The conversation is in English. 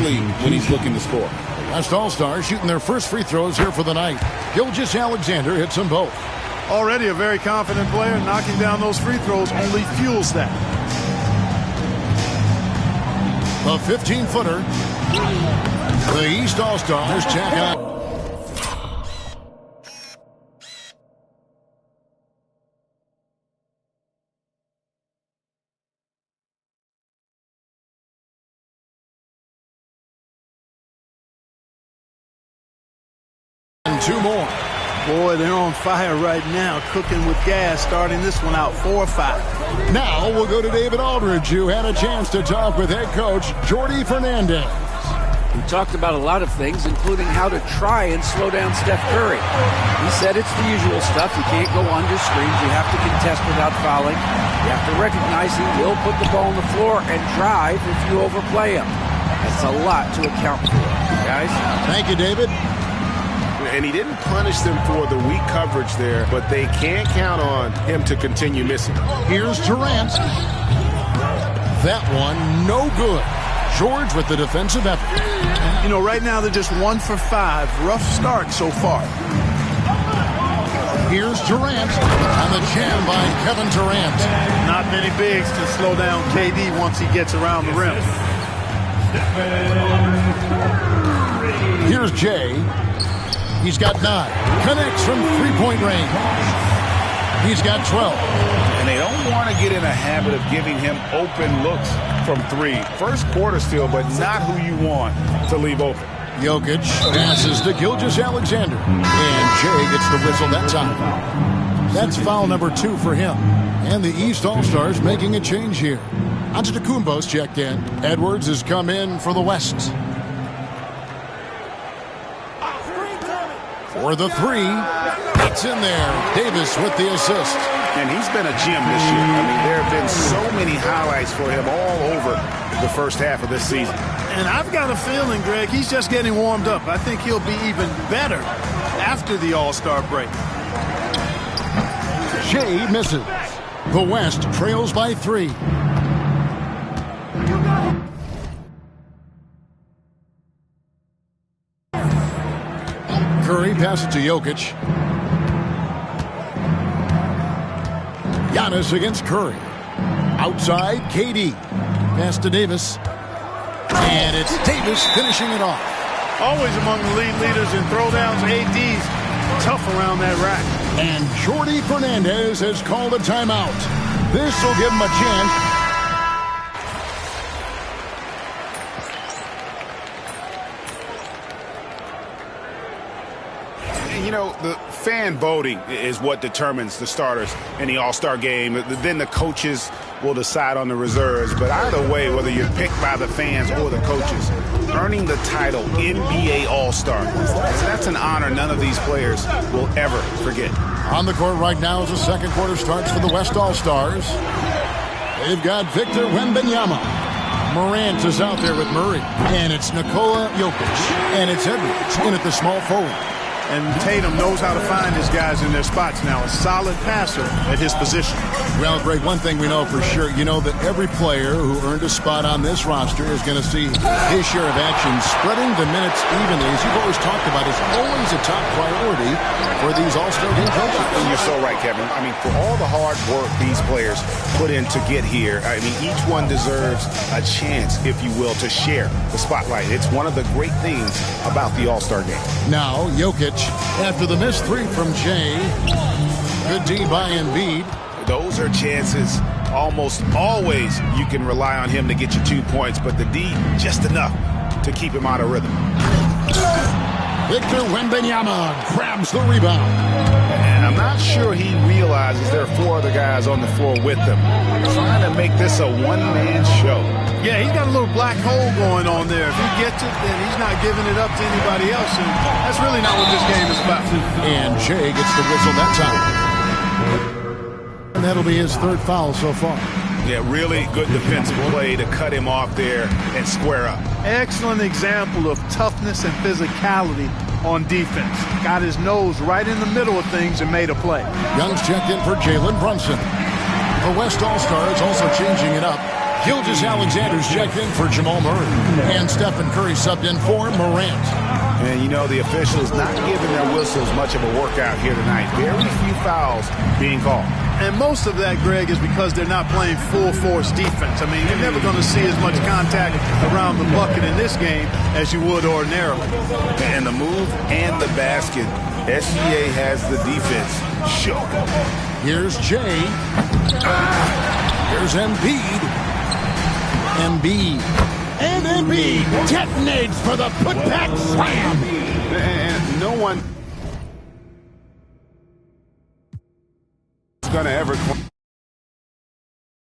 especially when he's looking to score. West All-Stars shooting their first free throws here for the night. Gilgeous-Alexander hits them both. Already a very confident player. Knocking down those free throws only fuels that. The 15-footer. The East All-Stars check out. And two more. Boy, they're on fire right now, cooking with gas, starting this one out 4-5. Now we'll go to David Aldridge, who had a chance to talk with head coach Jordi Fernandez. He talked about a lot of things, including how to try and slow down Steph Curry. He said it's the usual stuff. You can't go under screens. You have to contest without fouling. You have to recognize he will put the ball on the floor and drive if you overplay him. That's a lot to account for, guys. Thank you, David. And he didn't punish them for the weak coverage there, but they can't count on him to continue missing. Here's Durant. That one, no good. George with the defensive effort. You know, right now they're just 1 for 5. Rough start so far. Here's Durant on the jam by Kevin Durant. Not many bigs to slow down KD once he gets around the rim. Here's Jay. He's got 9. Connects from three-point range. He's got 12. And they don't want to get in a habit of giving him open looks from 3. First quarter still, but not who you want to leave open. Jokic passes to Gilgeous-Alexander. And Jay gets the whistle that time. That's foul number 2 for him. And the East All-Stars making a change here. Antetokounmpo's checked in. Edwards has come in for the West. For the 3, it's in there. Davis with the assist. And he's been a gem this year. I mean, there have been so many highlights for him all over the first half of this season. And I've got a feeling, Greg, he's just getting warmed up. I think he'll be even better after the All-Star break. Jay misses. The West trails by 3. Curry passes to Jokic. Giannis against Curry. Outside, KD. Pass to Davis. And it's Davis finishing it off. Always among the league leaders in throwdowns. AD's tough around that rack. And Jordi Fernandez has called a timeout. This will give him a chance. You know, the fan voting is what determines the starters in the All-Star game. Then the coaches will decide on the reserves. But either way, whether you're picked by the fans or the coaches, earning the title NBA All-Star, that's an honor none of these players will ever forget. On the court right now as the second quarter starts for the West All-Stars. They've got Victor Wembanyama. Morant is out there with Murray. And it's Nikola Jokic. And it's Edwards in at the small forward. And Tatum knows how to find his guys in their spots now. A solid passer at his position. Well, Greg, one thing we know for sure, you know that every player who earned a spot on this roster is going to see his share of action. Spreading the minutes evenly, as you've always talked about, is always a top priority for these All-Star game coaches. And you're so right, Kevin. I mean, for all the hard work these players put in to get here, I mean, each one deserves a chance, if you will, to share the spotlight. It's one of the great things about the All-Star game. Now, Jokic, after the missed 3 from Jay. Good D by Embiid. Those are chances. Almost always you can rely on him to get you 2 points, but the D, just enough to keep him out of rhythm. Victor Wembanyama grabs the rebound. And I'm not sure he realizes there are 4 other guys on the floor with him, trying to make this a one-man show. Yeah, he's got a little black hole going on there. If he gets it, then he's not giving it up to anybody else. And that's really not what this game is about. And Jay gets the whistle that time. And that'll be his 3rd foul so far. Yeah, really good defensive play to cut him off there and square up. Excellent example of toughness and physicality on defense. Got his nose right in the middle of things and made a play. Young's checked in for Jalen Brunson. The West All-Stars also changing it up. Gilgeous-Alexander's checked in for Jamal Murray. And Stephen Curry subbed in for Morant. And, you know, the officials not giving their whistles much of a workout here tonight. Very few fouls being called. And most of that, Greg, is because they're not playing full-force defense. I mean, you're never going to see as much contact around the bucket in this game as you would ordinarily. And the move and the basket, SGA has the defense shook. Here's Jay. Here's Embiid. And Embiid detonates for the putback slam. And no one is going to ever